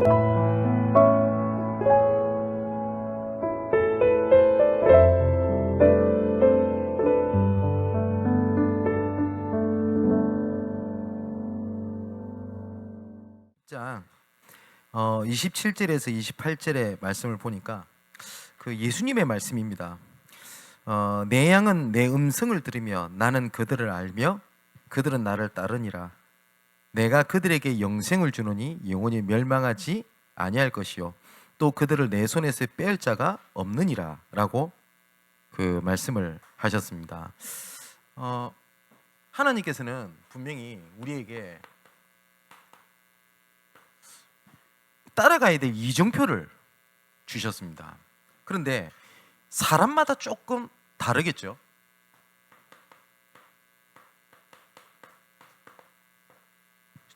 자, 27절에서 28절의 말씀을 보니까 그 예수님의 말씀입니다. 내 양은 내 음성을 들으며 나는 그들을 알며 그들은 나를 따르니라. 내가 그들에게 영생을 주노니 영원히 멸망하지 아니할 것이요 또 그들을 내 손에서 뺄 자가 없느니라 라고 그 말씀을 하셨습니다. 하나님께서는 분명히 우리에게 따라가야 될 이정표를 주셨습니다. 그런데 사람마다 조금 다르겠죠.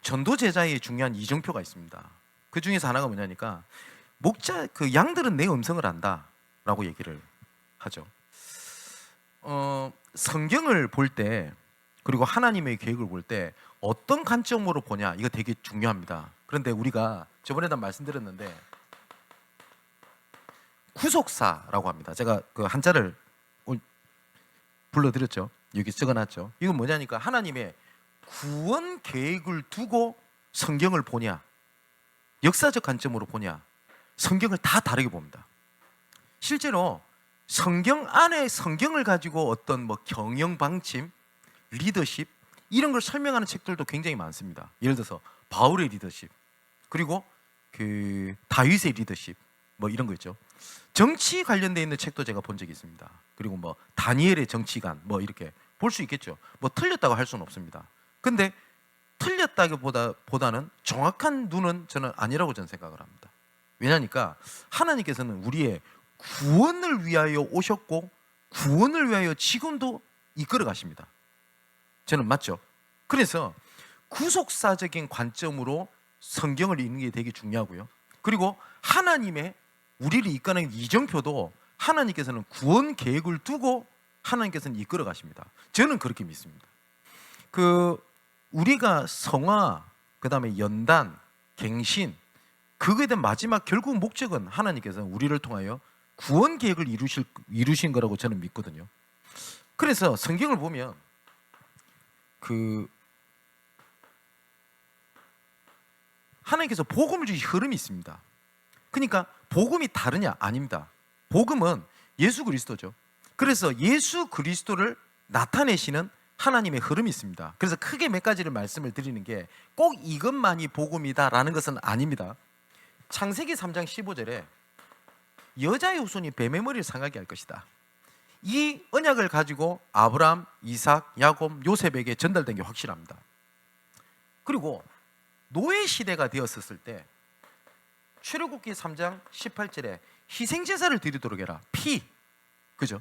전도 제자의 중요한 이정표가 있습니다. 그 중에서 하나가 뭐냐니까 목자 그 양들은 내 음성을 안다라고 얘기를 하죠. 성경을 볼 때 그리고 하나님의 계획을 볼 때 어떤 관점으로 보냐 이거 되게 중요합니다. 그런데 우리가 저번에도 말씀드렸는데 구속사라고 합니다. 제가 그 한자를 불러드렸죠. 여기 적어놨죠. 이건 뭐냐니까 하나님의 구원 계획을 두고 성경을 보냐, 역사적 관점으로 보냐, 성경을 다 다르게 봅니다. 실제로 성경 안에 성경을 가지고 어떤 뭐 경영 방침, 리더십 이런 걸 설명하는 책들도 굉장히 많습니다. 예를 들어서 바울의 리더십, 그리고 그 다윗의 리더십 뭐 이런 거 있죠. 정치 관련돼 있는 책도 제가 본 적이 있습니다. 그리고 뭐 다니엘의 정치관 뭐 이렇게 볼 수 있겠죠. 뭐 틀렸다고 할 수는 없습니다. 근데 틀렸다기보다는 정확한 눈은 저는 아니라고 저는 생각을 합니다. 왜냐니까 하나님께서는 우리의 구원을 위하여 오셨고 구원을 위하여 지금도 이끌어 가십니다. 저는 맞죠? 그래서 구속사적인 관점으로 성경을 읽는 게 되게 중요하고요. 그리고 하나님의 우리를 이끄는 이정표도 하나님께서는 구원 계획을 두고 하나님께서는 이끌어 가십니다. 저는 그렇게 믿습니다. 우리가 성화, 그 다음에 연단, 갱신, 그거에 대한 마지막 결국 목적은 하나님께서는 우리를 통하여 구원 계획을 이루신 거라고 저는 믿거든요. 그래서 성경을 보면 하나님께서 복음을 주신 흐름이 있습니다. 그러니까 복음이 다르냐? 아닙니다. 복음은 예수 그리스도죠. 그래서 예수 그리스도를 나타내시는 하나님의 흐름이 있습니다. 그래서 크게 몇 가지를 말씀을 드리는 게 꼭 이것만이 복음이다라는 것은 아닙니다. 창세기 3장 15절에 여자의 후손이 뱀의 머리를 상하게 할 것이다. 이 언약을 가지고 아브라함, 이삭, 야곱, 요셉에게 전달된 게 확실합니다. 그리고 노예 시대가 되었을 때 출애굽기 3장 18절에 희생제사를 드리도록 해라. 피, 그죠?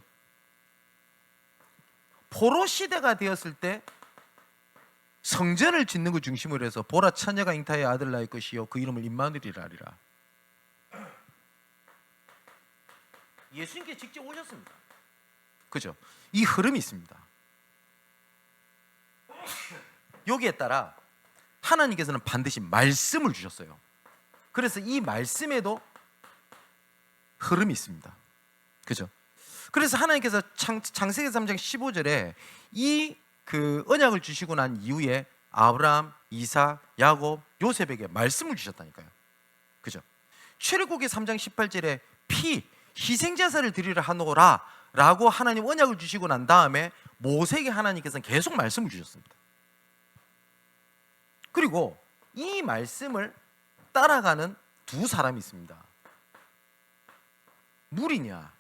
포로 시대가 되었을 때 성전을 짓는 것 중심으로 해서 보라 처녀가 잉타의 아들 낳을 것이요 그 이름을 임마누엘이라 하리라. 예수님께 직접 오셨습니다. 그죠? 이 흐름이 있습니다. 여기에 따라 하나님께서는 반드시 말씀을 주셨어요. 그래서 이 말씀에도 흐름이 있습니다. 그죠? 그래서 하나님께서 창세기 3장 15절에 이 그 언약을 주시고 난 이후에 아브라함, 이삭, 야곱, 요셉에게 말씀을 주셨다니까요. 그죠? 출애굽기 3장 18절에 희생제사를 드리려 하노라 라고 하나님 언약을 주시고 난 다음에 모세에게 하나님께서는 계속 말씀을 주셨습니다. 그리고 이 말씀을 따라가는 두 사람이 있습니다. 무리냐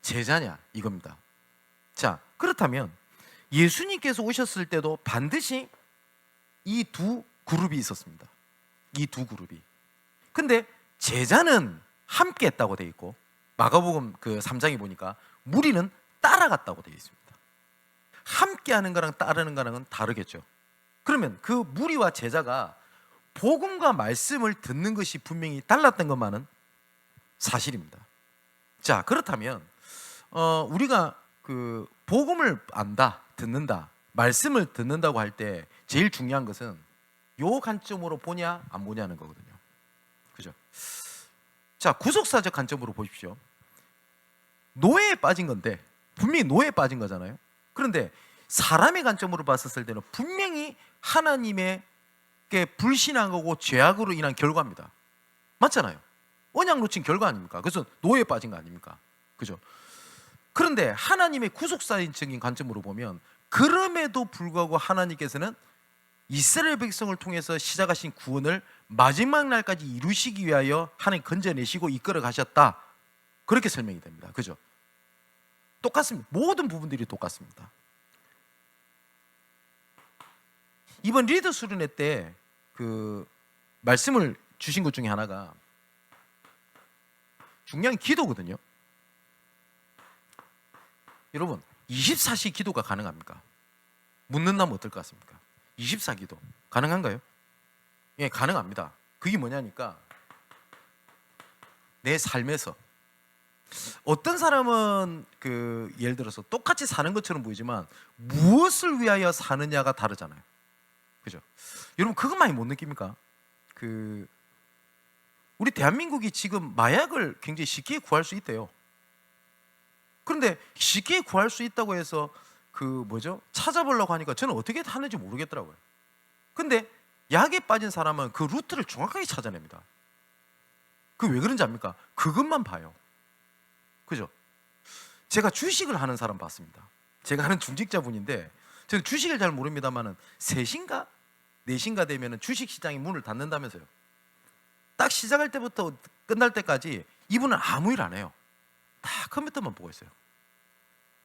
제자냐 이겁니다. 자, 그렇다면 예수님께서 오셨을 때도 반드시 이 두 그룹이 있었습니다. 이 두 그룹이. 근데 제자는 함께 했다고 되어 있고 마가복음 그 3장에 보니까 무리는 따라갔다고 되어 있습니다. 함께 하는 거랑 따르는 거랑은 다르겠죠. 그러면 그 무리와 제자가 복음과 말씀을 듣는 것이 분명히 달랐던 것만은 사실입니다. 자, 그렇다면 우리가 그 복음을 안다, 듣는다, 말씀을 듣는다고 할 때 제일 중요한 것은 요 관점으로 보냐 안 보냐는 거거든요. 그죠? 자, 구속사적 관점으로 보십시오. 노예에 빠진 건데, 분명히 노예에 빠진 거잖아요. 그런데 사람의 관점으로 봤을 때는 분명히 하나님에게 불신한 거고 죄악으로 인한 결과입니다. 맞잖아요. 언약 놓친 결과 아닙니까? 그래서 노예에 빠진 거 아닙니까? 그죠? 그런데 하나님의 구속사적인 관점으로 보면 그럼에도 불구하고 하나님께서는 이스라엘 백성을 통해서 시작하신 구원을 마지막 날까지 이루시기 위하여 하나님 건져내시고 이끌어 가셨다. 그렇게 설명이 됩니다. 그죠? 똑같습니다. 모든 부분들이 똑같습니다. 이번 리더 수련회 때 그 말씀을 주신 것 중에 하나가 중요한 기도거든요. 여러분, 24시 기도가 가능합니까? 묻는다면 어떨 것 같습니까? 24기도 가능한가요? 예, 가능합니다. 그게 뭐냐니까 내 삶에서 어떤 사람은 그 예를 들어서 똑같이 사는 것처럼 보이지만 무엇을 위하여 사느냐가 다르잖아요. 그죠? 여러분 그것 많이 못 느낍니까? 그 우리 대한민국이 지금 마약을 굉장히 쉽게 구할 수 있대요. 그런데 쉽게 구할 수 있다고 해서 찾아보려고 하니까 저는 어떻게 하는지 모르겠더라고요. 근데 약에 빠진 사람은 그 루트를 정확하게 찾아냅니다. 그 왜 그런지 압니까? 그것만 봐요. 그죠? 제가 주식을 하는 사람 봤습니다. 제가 아는 중직자분인데 저는 주식을 잘 모릅니다만은 3시인가 4시인가 되면은 주식시장이 문을 닫는다면서요. 딱 시작할 때부터 끝날 때까지 이분은 아무 일 안 해요. 다 컴퓨터만 보고 있어요.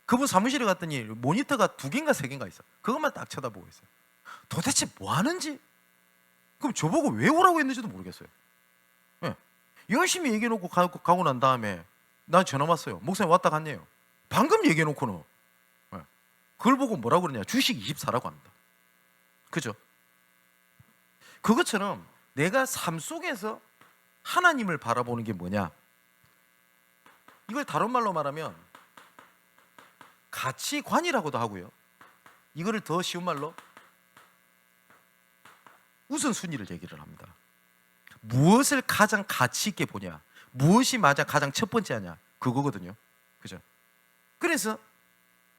그분 사무실에 갔더니 모니터가 2개인가 3개인가 있어. 그것만 딱 쳐다보고 있어요. 도대체 뭐 하는지, 그럼 저보고 왜 오라고 했는지도 모르겠어요. 네. 열심히 얘기해놓고 가고 난 다음에 난 전화 왔어요. 목사님 왔다 갔네요. 방금 얘기해놓고는 네. 그걸 보고 뭐라고 그러냐, 주식 24라고 합니다. 그죠? 그것처럼 내가 삶 속에서 하나님을 바라보는 게 뭐냐, 이걸 다른 말로 말하면 가치관이라고도 하고요, 이거를 더 쉬운 말로 우선순위를 얘기를 합니다. 무엇을 가장 가치 있게 보냐, 무엇이 가장 첫 번째 하냐, 그거거든요. 그죠? 그래서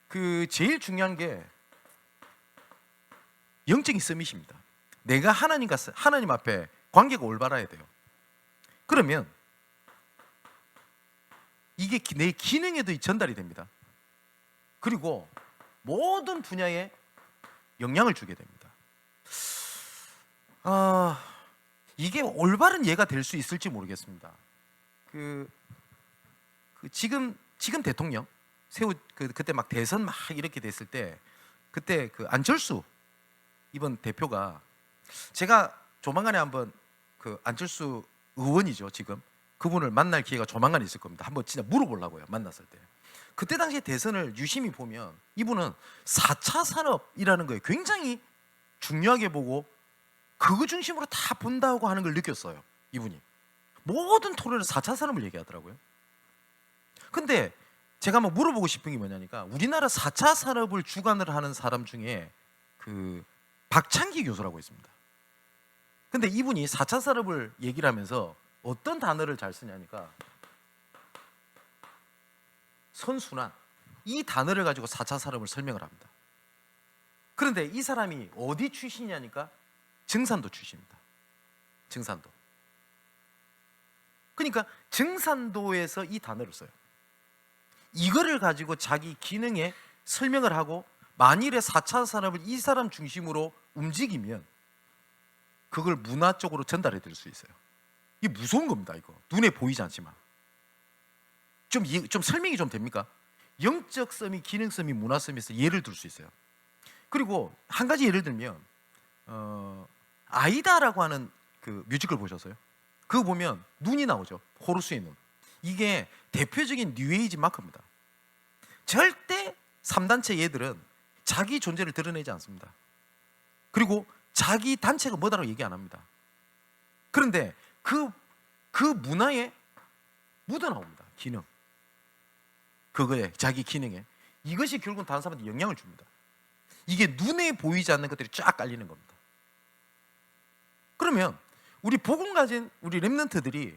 그 제일 중요한 게 영적인 서밋입니다. 내가 하나님 앞에 관계가 올바라야 돼요. 그러면 이게 내 기능에도 전달이 됩니다. 그리고 모든 분야에 영향을 주게 됩니다. 이게 올바른 예가 될 수 있을지 모르겠습니다. 지금 대통령 그때 막 대선 막 이렇게 됐을 때, 그때 그 안철수 이번 대표가, 제가 조만간에 한번 그 안철수 의원이죠, 지금 그분을 만날 기회가 조만간 있을 겁니다. 한번 진짜 물어보려고요, 만났을 때. 그때 당시 대선을 유심히 보면 이분은 4차 산업이라는 거에 굉장히 중요하게 보고 그거 중심으로 다 본다고 하는 걸 느꼈어요. 이분이 모든 토론에 4차 산업을 얘기하더라고요. 근데 제가 뭐 물어보고 싶은 게 뭐냐니까, 우리나라 4차 산업을 주관을 하는 사람 중에 그 박창기 교수라고 있습니다. 근데 이분이 4차 산업을 얘기를 하면서 어떤 단어를 잘 쓰냐니까, 선순환, 이 단어를 가지고 4차 산업을 설명을 합니다. 그런데 이 사람이 어디 출신이냐니까 증산도 출신입니다. 증산도. 그러니까 증산도에서 이 단어를 써요. 이거를 가지고 자기 기능에 설명을 하고, 만일에 4차 산업을 이 사람 중심으로 움직이면 그걸 문화 쪽으로 전달해 드릴 수 있어요. 이게 무서운 겁니다. 이거 눈에 보이지 않지만 좀 설명이 좀 됩니까? 영적 썸이, 기능 썸이, 문화 썸에서 예를 들 수 있어요. 그리고 한 가지 예를 들면 아이다라고 하는 그 뮤지컬 보셨어요? 그거 보면 눈이 나오죠. 호루스의 눈. 이게 대표적인 뉴에이지 마크입니다. 절대 3단체 얘들은 자기 존재를 드러내지 않습니다. 그리고 자기 단체가 뭐다라고 얘기 안 합니다. 그런데 그 문화에 묻어나옵니다. 기능. 그거에, 자기 기능에. 이것이 결국은 다른 사람한테 영향을 줍니다. 이게 눈에 보이지 않는 것들이 쫙 깔리는 겁니다. 그러면 우리 복음 가진 우리 렘넌트들이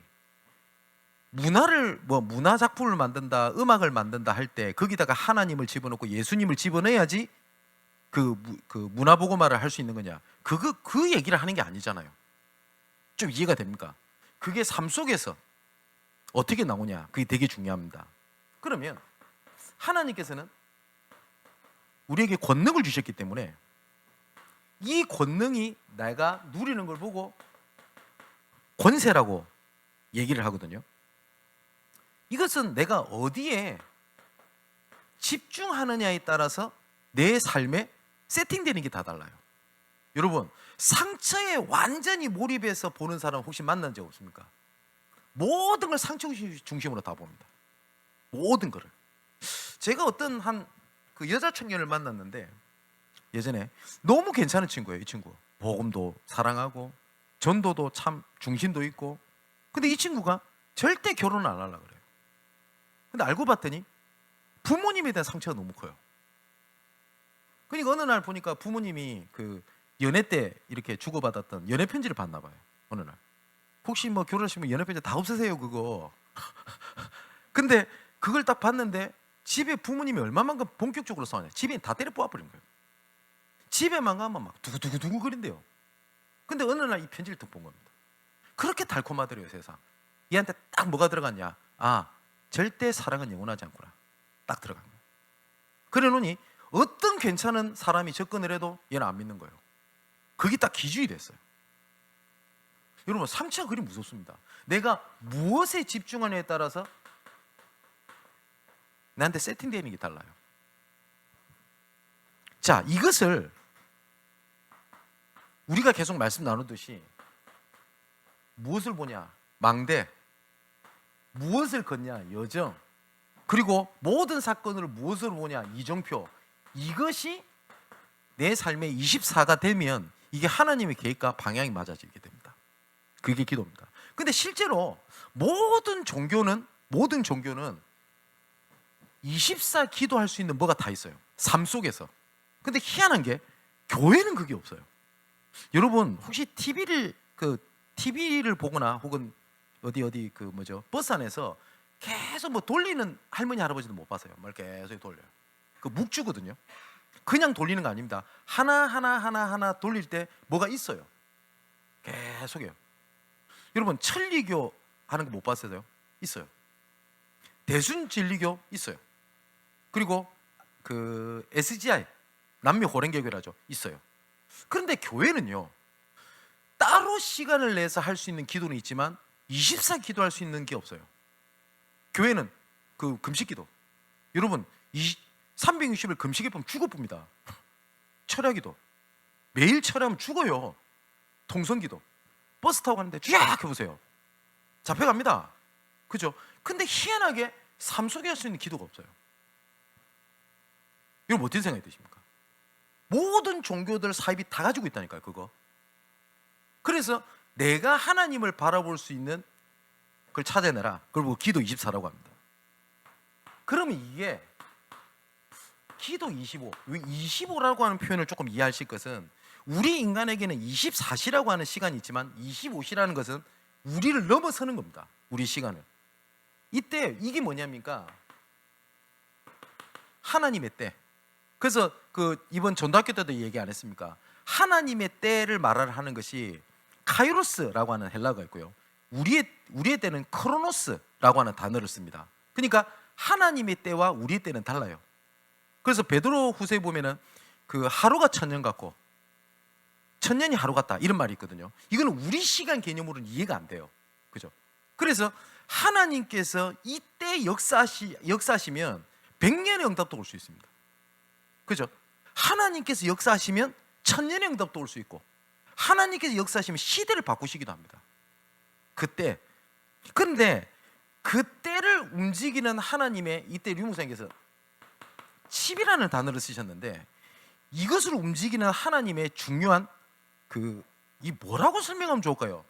문화 작품을 만든다, 음악을 만든다 할 때 거기다가 하나님을 집어넣고 예수님을 집어넣어야지 그 문화 복음화를 할 수 있는 거냐? 그 얘기를 하는 게 아니잖아요. 좀 이해가 됩니까? 그게 삶 속에서 어떻게 나오냐? 그게 되게 중요합니다. 그러면 하나님께서는 우리에게 권능을 주셨기 때문에 이 권능이 내가 누리는 걸 보고 권세라고 얘기를 하거든요. 이것은 내가 어디에 집중하느냐에 따라서 내 삶에 세팅되는 게 다 달라요. 여러분, 상처에 완전히 몰입해서 보는 사람 혹시 만난 적 없습니까? 모든 걸 상처 중심으로 다 봅니다. 모든 거를. 제가 어떤 한 그 여자 청년을 만났는데 예전에 너무 괜찮은 친구예요. 이 친구 복음도 사랑하고 전도도 참 중심도 있고, 근데 이 친구가 절대 결혼을 안 하려고 그래요. 근데 알고 봤더니 부모님에 대한 상처가 너무 커요. 그러니까 어느 날 보니까 부모님이 그 연애 때 이렇게 주고받았던 연애 편지를 받나 봐요. 어느 날 혹시 뭐 결혼하시면 연애 편지 다 없으세요 그거. 근데 그걸 딱 봤는데 집에 부모님이 얼마만큼 본격적으로 싸우냐. 집에 다 때려 뽑아버린 거예요. 집에만 가면 막 두구두구 거린대요. 근데 어느 날 이 편지를 딱 본 겁니다. 그렇게 달콤하더래요 세상. 얘한테 딱 뭐가 들어갔냐. 아, 절대 사랑은 영원하지 않구나. 딱 들어간 거예요. 그래 놓으니 어떤 괜찮은 사람이 접근을 해도 얘는 안 믿는 거예요. 그게 딱 기준이 됐어요. 여러분, 상처가 그리 무섭습니다. 내가 무엇에 집중하느냐에 따라서 나한테 세팅되는 게 달라요. 자, 이것을 우리가 계속 말씀 나누듯이 무엇을 보냐? 망대. 무엇을 걷냐? 여정. 그리고 모든 사건을 무엇으로 보냐? 이정표. 이것이 내 삶의 24가 되면 이게 하나님의 계획과 방향이 맞아지게 됩니다. 그게 기도입니다. 근데 실제로 모든 종교는 24 기도할 수 있는 뭐가 다 있어요. 삶 속에서. 근데 희한한 게 교회는 그게 없어요. 여러분 혹시 TV를 보거나 혹은 어디 버스 안에서 계속 뭐 돌리는 할머니 할아버지도 못 봤어요. 뭘 계속 돌려요. 그 묵주거든요. 그냥 돌리는 거 아닙니다. 하나 돌릴 때 뭐가 있어요. 계속해요. 여러분 천리교 하는 거 못 봤어요? 있어요. 대순진리교 있어요. 그리고 그 SGI 남미 호랭교회라죠. 있어요. 그런데 교회는요 따로 시간을 내서 할 수 있는 기도는 있지만 24 기도할 수 있는 게 없어요. 교회는 그 금식기도. 여러분 360일 금식해보면 죽어봅니다. 철야기도 매일 철야하면 죽어요. 통성기도 버스 타고 가는데 쫙 해보세요. 잡혀갑니다. 그죠? 근데 희한하게 삶 속에 할 수 있는 기도가 없어요. 여러분 어떤 생각이 드십니까? 모든 종교들 사입이 다 가지고 있다니까요. 그거. 그래서 내가 하나님을 바라볼 수 있는 그걸 찾아내라. 그걸 보고 기도 24라고 합니다. 그러면 이게 기도 25, 25라고 하는 표현을 조금 이해하실 것은 우리 인간에게는 24시라고 하는 시간이 있지만 25시라는 것은 우리를 넘어서는 겁니다. 우리 시간을. 이때 이게 뭐냐입니까? 하나님의 때. 그래서 그 이번 전도학교 때도 얘기 안 했습니까? 하나님의 때를 말하는 것이 카이로스라고 하는 헬라어가 있고요. 우리의 때는 크로노스라고 하는 단어를 씁니다. 그러니까 하나님의 때와 우리의 때는 달라요. 그래서 베드로 후서에 보면은 그 하루가 천년 같고 천년이 하루 같다 이런 말이 있거든요. 이거는 우리 시간 개념으로는 이해가 안 돼요. 그죠? 그래서 하나님께서 이때 역사하시면 100년의 응답도 올 수 있습니다. 그죠? 하나님께서 역사하시면 1000년의 응답도 올 수 있고 하나님께서 역사하시면 시대를 바꾸시기도 합니다. 그때. 그런데 그때를 움직이는 하나님의 이때 류무사님께서 칩이라는 단어를 쓰셨는데 이것을 움직이는 하나님의 중요한 이 뭐라고 설명하면 좋을까요?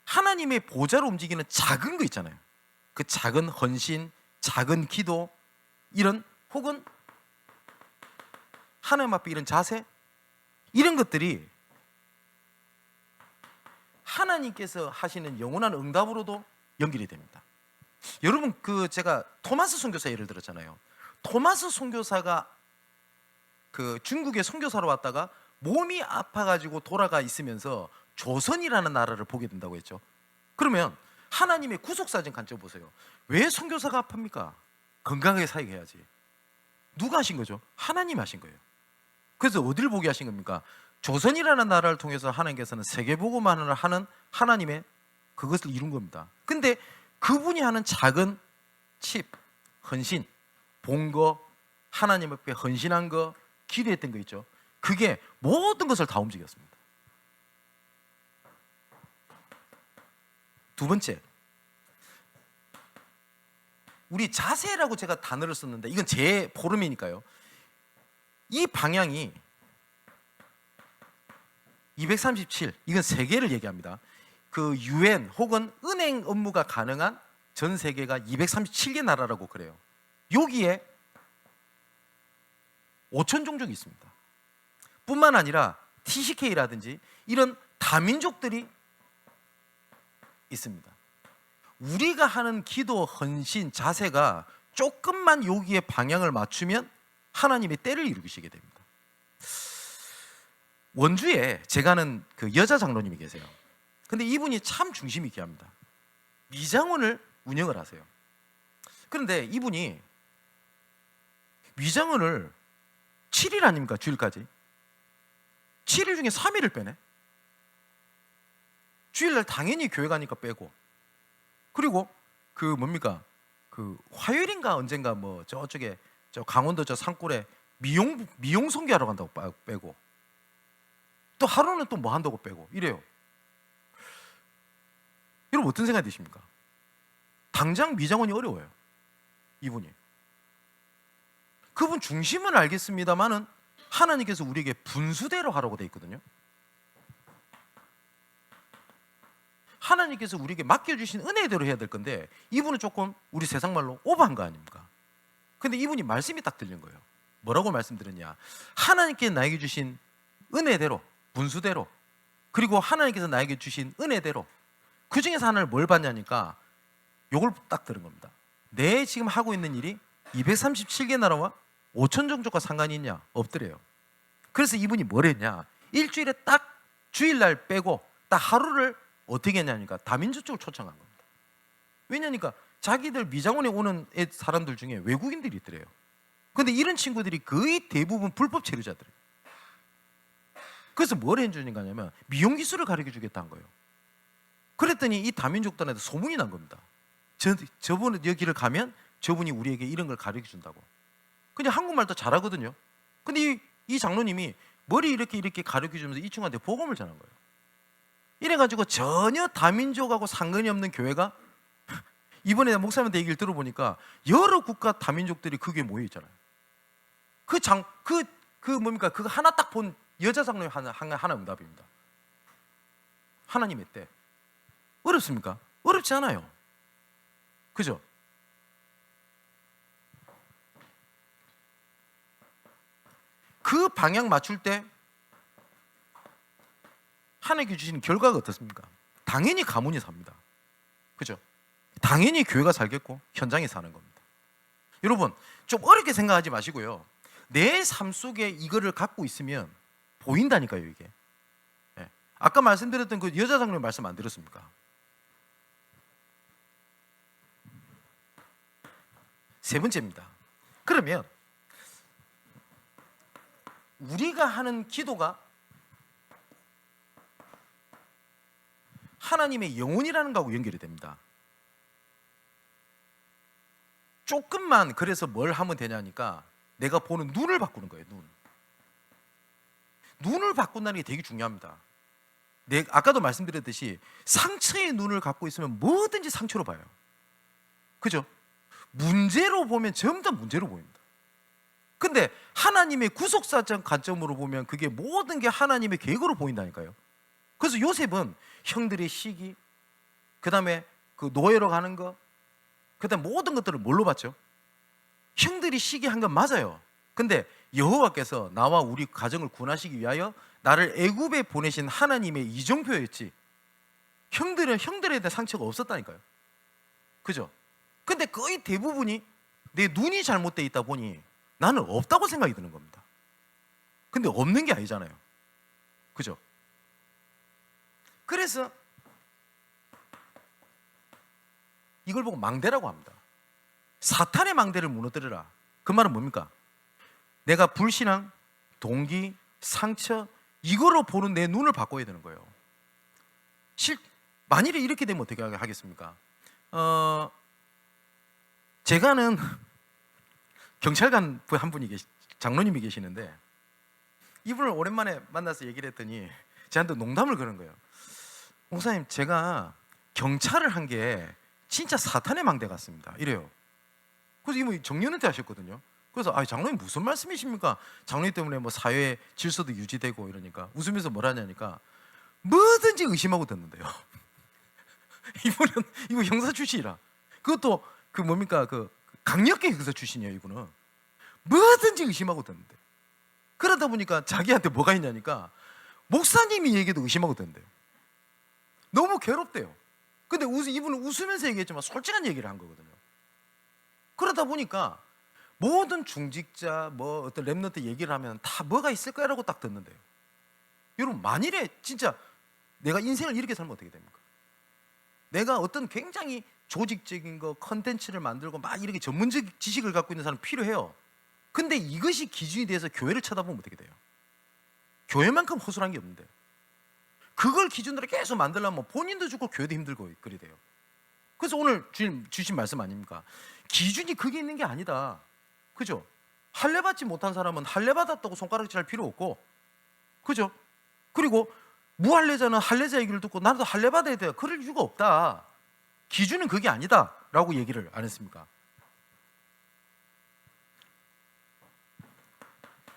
하나님의 보좌를 움직이는 작은 거 있잖아요. 그 작은 헌신, 작은 기도 이런 혹은 하나님 앞에 이런 자세 이런 것들이 하나님께서 하시는 영원한 응답으로도 연결이 됩니다. 여러분, 제가 토마스 선교사 예를 들었잖아요. 토마스 선교사가 중국에 선교사로 왔다가 몸이 아파가지고 돌아가 있으면서 조선이라는 나라를 보게 된다고 했죠. 그러면 하나님의 구속사진 관점 보세요. 왜 선교사가 아픕니까? 건강하게 살게 해야지. 누가 하신 거죠? 하나님 하신 거예요. 그래서 어디를 보게 하신 겁니까? 조선이라는 나라를 통해서 하나님께서는 세계복음만을 하는 하나님의 그것을 이룬 겁니다. 근데 그분이 하는 작은 칩, 헌신, 본 거, 하나님 앞에 헌신한 거, 기도했던 거 있죠. 그게 모든 것을 다 움직였습니다. 두 번째, 우리 자세라고 제가 단어를 썼는데 이건 제 포럼이니까요. 이 방향이 237, 이건 세계를 얘기합니다. 그 UN 혹은 은행 업무가 가능한 전 세계가 237개 나라라고 그래요. 여기에 5천 종족이 있습니다. 뿐만 아니라 TCK라든지 이런 다민족들이 있습니다. 우리가 하는 기도, 헌신, 자세가 조금만 여기에 방향을 맞추면 하나님의 때를 이루시게 됩니다. 원주에 제가 아는 그 여자 장로님이 계세요. 근데 이분이 참 중심 있게 합니다. 미장원을 운영을 하세요. 그런데 이분이 미장원을 7일 아닙니까? 주일까지 7일 중에 3일을 빼네. 주일날 당연히 교회 가니까 빼고, 그리고 그 화요일인가 언젠가 저쪽에 저 강원도 저 산골에 미용 선교하러 간다고 빼고, 또 하루는 또 뭐 한다고 빼고 이래요. 여러분 어떤 생각이 드십니까? 당장 미장원이 어려워요. 이분이 그분 중심은 알겠습니다만은 하나님께서 우리에게 분수대로 하라고 돼 있거든요. 하나님께서 우리에게 맡겨주신 은혜대로 해야 될 건데 이분은 조금 우리 세상말로 오버한 거 아닙니까? 근데 이분이 말씀이 딱 들린 거예요. 뭐라고 말씀드렸냐? 하나님께 나에게 주신 은혜대로, 분수대로, 그리고 하나님께서 나에게 주신 은혜대로 그 중에서 하나를 뭘 받냐니까 요걸 딱 들은 겁니다. 내 지금 하고 있는 일이 237개 나라와 5천 종족과 상관이 있냐? 없더래요. 그래서 이분이 뭘 했냐? 일주일에 딱 주일날 빼고 딱 하루를 어떻게 했냐니까 다민족 쪽을 초청한 겁니다. 왜냐니까 자기들 미장원에 오는 사람들 중에 외국인들이 있더래요. 근데 이런 친구들이 거의 대부분 불법 체류자들이에요. 그래서 뭘 해주니까냐면 미용 기술을 가르쳐 주겠다는 거예요. 그랬더니 이 다민족들한테 소문이 난 겁니다. 저분은 여기를 가면 저분이 우리에게 이런 걸 가르쳐 준다고. 그냥 한국말도 잘하거든요. 근데 이 장로님이 머리 이렇게 가르쳐 주면서 이 친구한테 복음을 전한 거예요. 이래가지고 전혀 다민족하고 상관이 없는 교회가 이번에 목사님한테 얘기를 들어보니까 여러 국가 다민족들이 그게 모여 있잖아요. 그거 하나 딱 본 여자 장로님 하나 응답입니다. 하나님의 때. 어렵습니까? 어렵지 않아요. 그죠? 그 방향 맞출 때 하나님께 주시는 결과가 어떻습니까? 당연히 가문이 삽니다. 그죠? 당연히 교회가 살겠고 현장에 사는 겁니다. 여러분 좀 어렵게 생각하지 마시고요. 내 삶 속에 이거를 갖고 있으면 보인다니까요. 이게 네. 아까 말씀드렸던 그 여자 장로님 말씀 안 들었습니까? 세 번째입니다. 그러면 우리가 하는 기도가 하나님의 영혼이라는 거하고 연결이 됩니다. 조금만 그래서 뭘 하면 되냐니까 내가 보는 눈을 바꾸는 거예요. 눈을 바꾼다는 게 되게 중요합니다. 아까도 말씀드렸듯이 상처의 눈을 갖고 있으면 뭐든지 상처로 봐요. 그죠? 문제로 보면 전부 다 문제로 보입니다. 근데 하나님의 구속사적 관점으로 보면 그게 모든 게 하나님의 계획으로 보인다니까요. 그래서 요셉은 형들의 시기, 그 다음에 그 노예로 가는 거, 그 다음에 모든 것들을 뭘로 봤죠? 형들이 시기한 건 맞아요. 근데 여호와께서 나와 우리 가정을 구원하시기 위하여 나를 애굽에 보내신 하나님의 이정표였지 형들에 대한 상처가 없었다니까요. 그죠? 근데 거의 대부분이 내 눈이 잘못되어 있다 보니 나는 없다고 생각이 드는 겁니다. 근데 없는 게 아니잖아요. 그죠? 그래서 이걸 보고 망대라고 합니다. 사탄의 망대를 무너뜨려라. 그 말은 뭡니까? 내가 불신앙, 동기, 상처 이거로 보는 내 눈을 바꿔야 되는 거예요. 만일에 이렇게 되면 어떻게 하겠습니까? 제가 아는 경찰관 한 분이 장로님이 계시는데 이분을 오랜만에 만나서 얘기를 했더니 저한테 농담을 거는 거예요. 목사님, 제가 경찰을 한 게 진짜 사탄의 망대 같습니다. 이래요. 그래서 이분이 정년은퇴 하셨거든요. 그래서 장로님 무슨 말씀이십니까? 장로님 때문에 뭐 사회 질서도 유지되고 이러니까 웃으면서 뭐라냐니까 뭐든지 의심하고 듣는데요. 이분 형사 출신이라 그것도 그 강력계 형사 출신이에요. 이분은 뭐든지 의심하고 듣는데 그러다 보니까 자기한테 뭐가 있냐니까 목사님이 얘기해도 의심하고 듣는데요. 너무 괴롭대요. 근데 이분은 웃으면서 얘기했지만 솔직한 얘기를 한 거거든요. 그러다 보니까 모든 중직자 뭐 어떤 랩런트 얘기를 하면 다 뭐가 있을 거라고 딱 듣는데요. 여러분, 만일에 진짜 내가 인생을 이렇게 살면 어떻게 됩니까? 내가 어떤 굉장히 조직적인 거 컨텐츠를 만들고 막 이렇게 전문적 지식을 갖고 있는 사람 필요해요. 근데 이것이 기준이 돼서 교회를 쳐다보면 어떻게 돼요? 교회만큼 허술한 게 없는데 그걸 기준으로 계속 만들려면 본인도 죽고 교회도 힘들고 그래 돼요. 그래서 오늘 주님 주신 말씀 아닙니까? 기준이 그게 있는 게 아니다. 그죠? 할례 받지 못한 사람은 할례 받았다고 손가락질할 필요 없고, 그죠? 그리고 무할례자는 할례자 얘기를 듣고 나도 할례 받아야 돼. 그럴 이유가 없다. 기준은 그게 아니다라고 얘기를 안 했습니까?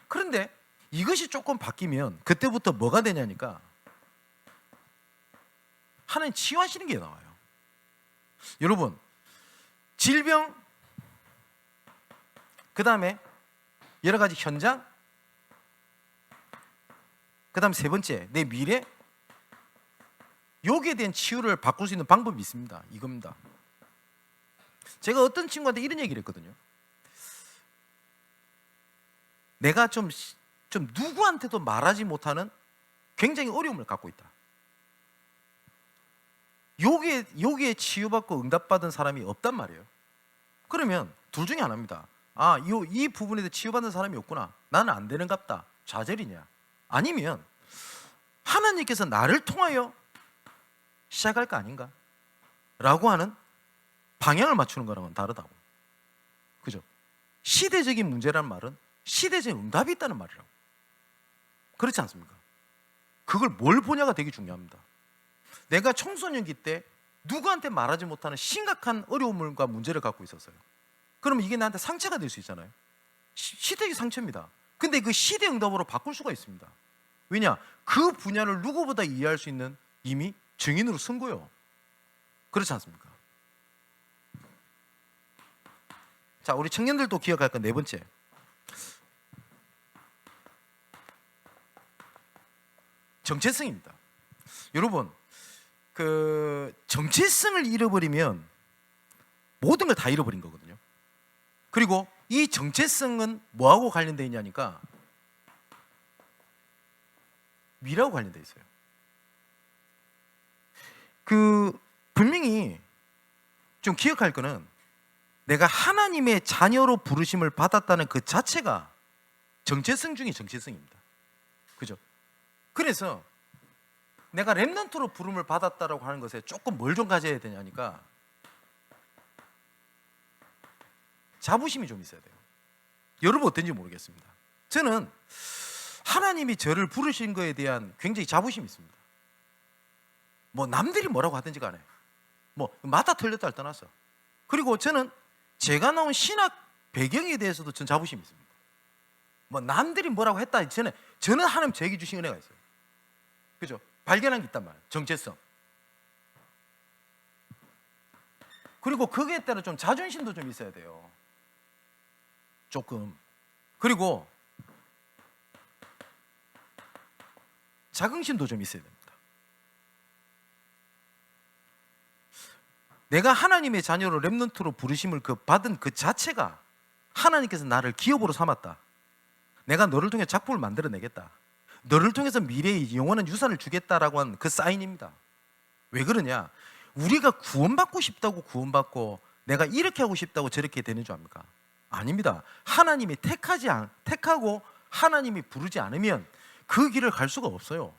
그런데 이것이 조금 바뀌면 그때부터 뭐가 되냐니까 하나님 치유하시는 게 나와요. 여러분, 질병, 그 다음에 여러 가지 현장, 그 다음 세 번째 내 미래, 여기에 대한 치유를 바꿀 수 있는 방법이 있습니다. 이겁니다. 제가 어떤 친구한테 이런 얘기를 했거든요. 내가 좀 누구한테도 말하지 못하는 굉장히 어려움을 갖고 있다. 여기에 치유받고 응답받은 사람이 없단 말이에요. 그러면 둘 중에 하나입니다. 이 부분에 대해 치유받는 사람이 없구나. 나는 안 되는갑다. 좌절이냐. 아니면 하나님께서 나를 통하여 시작할 거 아닌가? 라고 하는 방향을 맞추는 거랑은 다르다고. 그죠? 시대적인 문제라는 말은 시대적인 응답이 있다는 말이라고. 그렇지 않습니까? 그걸 뭘 보냐가 되게 중요합니다. 내가 청소년기 때 누구한테 말하지 못하는 심각한 어려움과 문제를 갖고 있었어요. 그러면 이게 나한테 상처가 될 수 있잖아요. 시대의 상처입니다. 근데 그 시대 응답으로 바꿀 수가 있습니다. 왜냐? 그 분야를 누구보다 이해할 수 있는 이미 증인으로 쓴 거예요. 그렇지 않습니까? 자, 우리 청년들도 기억할 건 네 번째. 정체성입니다. 여러분, 그 정체성을 잃어버리면 모든 걸 다 잃어버린 거거든요. 그리고 이 정체성은 뭐하고 관련되어 있냐니까 미라고 관련되어 있어요. 분명히 좀 기억할 거는 내가 하나님의 자녀로 부르심을 받았다는 그 자체가 정체성 중에 정체성입니다. 그죠? 그래서 내가 렘넌트로 부름을 받았다라고 하는 것에 조금 뭘 좀 가져야 되냐니까 자부심이 좀 있어야 돼요. 여러분 어떤지 모르겠습니다. 저는 하나님이 저를 부르신 거에 대한 굉장히 자부심이 있습니다. 뭐 남들이 뭐라고 하든지 간에 뭐 맞다 틀렸다를 떠나서, 그리고 저는 제가 나온 신학 배경에 대해서도 전 자부심이 있습니다. 뭐 남들이 뭐라고 했다 저는 하나님 저에게 주신 은혜가 있어요. 그죠? 발견한 게 있단 말이에요. 정체성. 그리고 거기에 따라 좀 자존심도 좀 있어야 돼요. 조금. 그리고 자긍심도 좀 있어야 됩니다. 내가 하나님의 자녀로 렘넌트로 부르심을 받은 그 자체가 하나님께서 나를 기업으로 삼았다. 내가 너를 통해 작품을 만들어내겠다. 너를 통해서 미래의 영원한 유산을 주겠다라고 한 그 사인입니다. 왜 그러냐? 우리가 구원받고 싶다고 구원받고 내가 이렇게 하고 싶다고 저렇게 되는 줄 압니까? 아닙니다. 하나님이 택하고 하나님이 부르지 않으면 그 길을 갈 수가 없어요.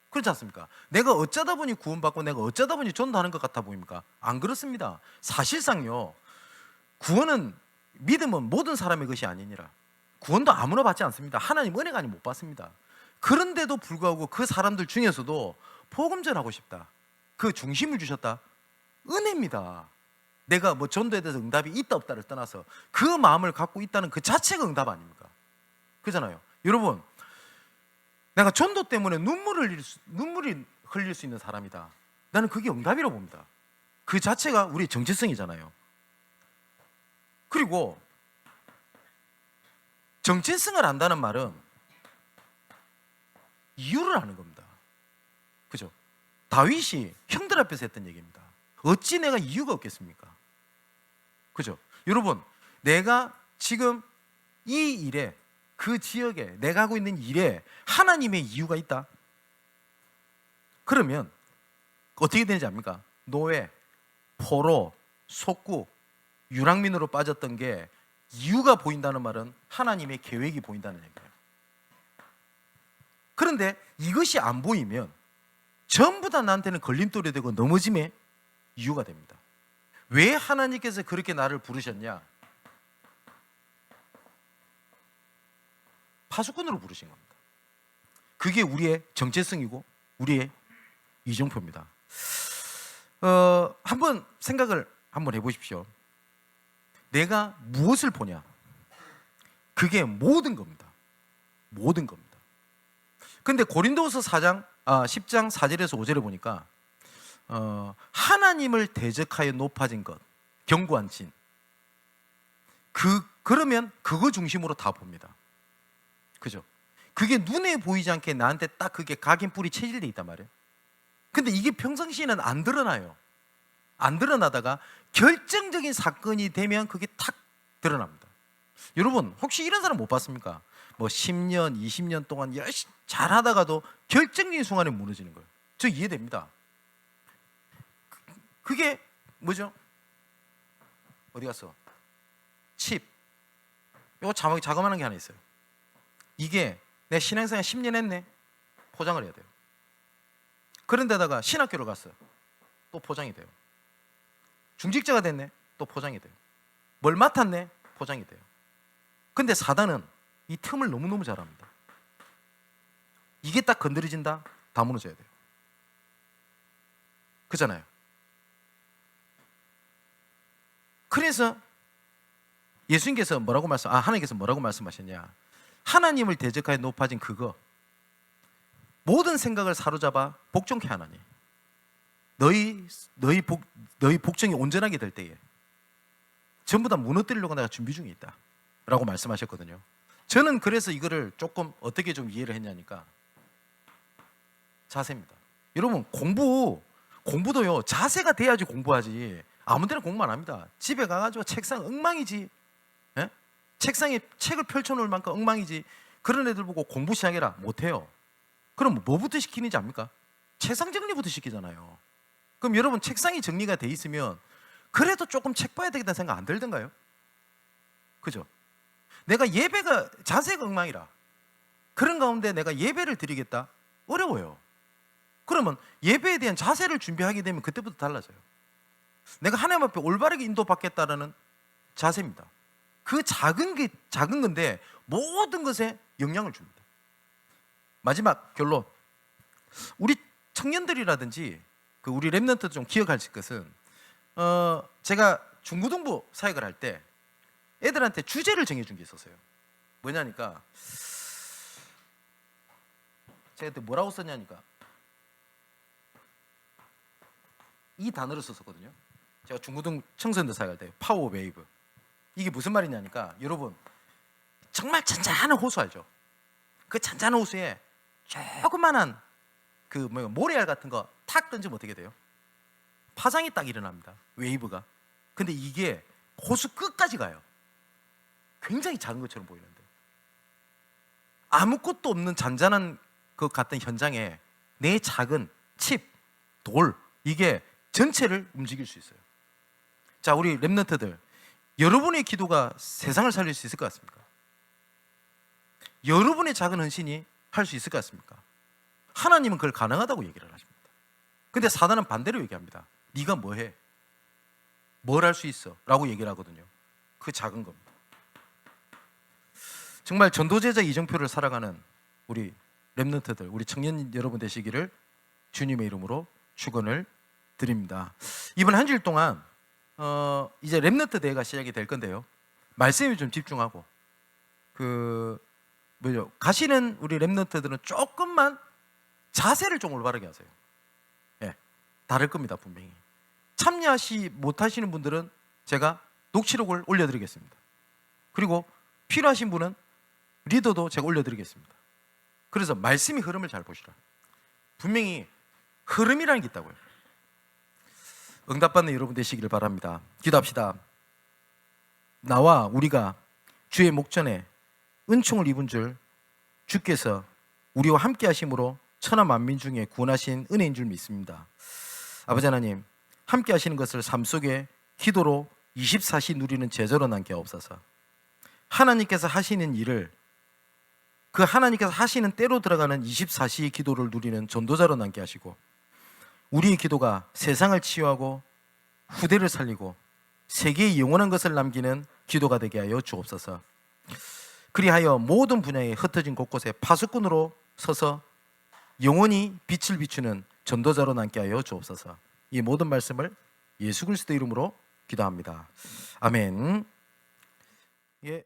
그렇지 않습니까? 내가 어쩌다 보니 구원받고 내가 어쩌다 보니 전도하는 것 같아 보입니까? 안 그렇습니다. 사실상요, 구원은, 믿음은 모든 사람의 것이 아니니라. 구원도 아무나 받지 않습니다. 하나님 은혜가 아니면 못 받습니다. 그런데도 불구하고 그 사람들 중에서도 복음 전하고 싶다, 그 중심을 주셨다, 은혜입니다. 내가 뭐 전도에 대해서 응답이 있다 없다를 떠나서 그 마음을 갖고 있다는 그 자체가 응답 아닙니까? 그잖아요. 여러분, 내가 전도 때문에 눈물이 흘릴 수 있는 사람이다, 나는 그게 응답이라고 봅니다. 그 자체가 우리의 정체성이잖아요. 그리고 정체성을 안다는 말은 이유를 아는 겁니다. 그죠? 다윗이 형들 앞에서 했던 얘기입니다. 어찌 내가 이유가 없겠습니까? 그죠? 여러분, 내가 지금 이 일에, 그 지역에, 내가 하고 있는 일에 하나님의 이유가 있다? 그러면 어떻게 되는지 압니까? 노예, 포로, 속국, 유랑민으로 빠졌던 게 이유가 보인다는 말은 하나님의 계획이 보인다는 얘기예요. 그런데 이것이 안 보이면 전부 다 나한테는 걸림돌이 되고 넘어짐의 이유가 됩니다. 왜 하나님께서 그렇게 나를 부르셨냐? 파수꾼으로 부르신 겁니다. 그게 우리의 정체성이고 우리의 이정표입니다. 한번 생각을 한번 해보십시오. 내가 무엇을 보냐? 그게 모든 겁니다. 모든 겁니다. 근데 고린도후서 10장 4절에서 5절에 보니까 하나님을 대적하여 높아진 것, 견고한 진, 그러면 그거 중심으로 다 봅니다. 그죠? 그게 눈에 보이지 않게 나한테 딱 그게 각인뿔이 체질돼 있단 말이에요. 근데 이게 평상시에는 안 드러나요. 안 드러나다가 결정적인 사건이 되면 그게 탁 드러납니다. 여러분, 혹시 이런 사람 못 봤습니까? 뭐 10년, 20년 동안 열심히 잘하다가도 결정적인 순간에 무너지는 거예요. 저 이해됩니다. 그게 뭐죠? 어디 갔어? 칩. 이거 자그마한 게 하나 있어요. 이게 내 신앙생활 10년 했네, 포장을 해야 돼요. 그런데다가 신학교를 갔어요. 또 포장이 돼요. 중직자가 됐네, 또 포장이 돼요. 뭘 맡았네, 포장이 돼요. 근데 사단은 이 틈을 너무너무 잘합니다. 이게 딱 건드려진다, 다 무너져야 돼요. 그잖아요. 그래서 예수님께서 하나님께서 뭐라고 말씀하셨냐? 하나님을 대적하여 높아진 그거, 모든 생각을 사로잡아 복종케 하나니 너희 복종이 온전하게 될 때에 전부 다 무너뜨리려고 내가 준비 중에 있다 라고 말씀하셨거든요. 저는 그래서 이거를 조금 어떻게 좀 이해를 했냐니까, 자세입니다. 여러분, 공부도요, 자세가 돼야지 공부하지 아무 데나 공부 안 합니다. 집에 가가지고 책상 엉망이지, 예? 책상에 책을 펼쳐놓을 만큼 엉망이지, 그런 애들 보고 공부 시작해라, 못해요. 그럼 뭐부터 시키는지 압니까? 책상 정리부터 시키잖아요. 그럼 여러분, 책상이 정리가 돼 있으면 그래도 조금 책 봐야 되겠다는 생각 안 들던가요? 그죠? 내가 예배가 자세가 엉망이라, 그런 가운데 내가 예배를 드리겠다? 어려워요. 그러면 예배에 대한 자세를 준비하게 되면 그때부터 달라져요. 내가 하나님 앞에 올바르게 인도받겠다라는 자세입니다. 그 작은 건데 모든 것에 영향을 줍니다. 마지막 결론, 우리 청년들이라든지 우리 렘넌트도 좀 기억할 것은, 제가 중고등부 사역을 할 때 애들한테 주제를 정해준 게 있었어요. 뭐냐니까, 제가 그때 뭐라고 썼냐니까, 이 단어를 썼었거든요. 제가 중고등 청소년들 사역할 때 파워 웨이브. 이게 무슨 말이냐니까, 여러분, 정말 잔잔한 호수 알죠? 그 잔잔한 호수에 조그만한 모래알 같은 거 탁 던지면 어떻게 돼요? 파장이 딱 일어납니다. 웨이브가. 근데 이게 호수 끝까지 가요. 굉장히 작은 것처럼 보이는데 아무것도 없는 잔잔한 것 같은 현장에 내 작은 칩, 돌, 이게 전체를 움직일 수 있어요. 자, 우리 렘넌트들, 여러분의 기도가 세상을 살릴 수 있을 것 같습니까? 여러분의 작은 헌신이 할 수 있을 것 같습니까? 하나님은 그걸 가능하다고 얘기를 하십니다. 근데 사단은 반대로 얘기합니다. 네가 뭐 해? 뭘 할 수 있어? 라고 얘기를 하거든요. 그 작은 겁니다. 정말 전도제자 이정표를 살아가는 우리 렘넌트들, 우리 청년 여러분 되시기를 주님의 이름으로 축원을 드립니다. 이번 한 주일 동안 이제 렘넌트 대회가 시작이 될 건데요. 말씀에 좀 집중하고 가시는 우리 렘넌트들은 조금만 자세를 좀 올바르게 하세요. 예, 다를 겁니다, 분명히. 참여하시 못하시는 분들은 제가 녹취록을 올려드리겠습니다. 그리고 필요하신 분은 리더도 제가 올려드리겠습니다. 그래서 말씀의 흐름을 잘 보시라. 분명히 흐름이라는 게 있다고요. 응답받는 여러분 되시기를 바랍니다. 기도합시다. 나와 우리가 주의 목전에 은총을 입은 줄 주께서 우리와 함께 하심으로 천하 만민 중에 구원하신 은혜인 줄 믿습니다. 아버지 하나님, 함께 하시는 것을 삶 속에 기도로 24시 누리는 제자로 남게 하옵소서. 하나님께서 하시는 일을 그 하나님께서 하시는 때로 들어가는 24시의 기도를 누리는 전도자로 남게 하시고, 우리의 기도가 세상을 치유하고 후대를 살리고 세계에 영원한 것을 남기는 기도가 되게 하여 주옵소서. 그리하여 모든 분야에 흩어진 곳곳에 파수꾼으로 서서 영원히 빛을 비추는 전도자로 남게 하여 주옵소서. 이 모든 말씀을 예수 그리스도 이름으로 기도합니다. 아멘. 예.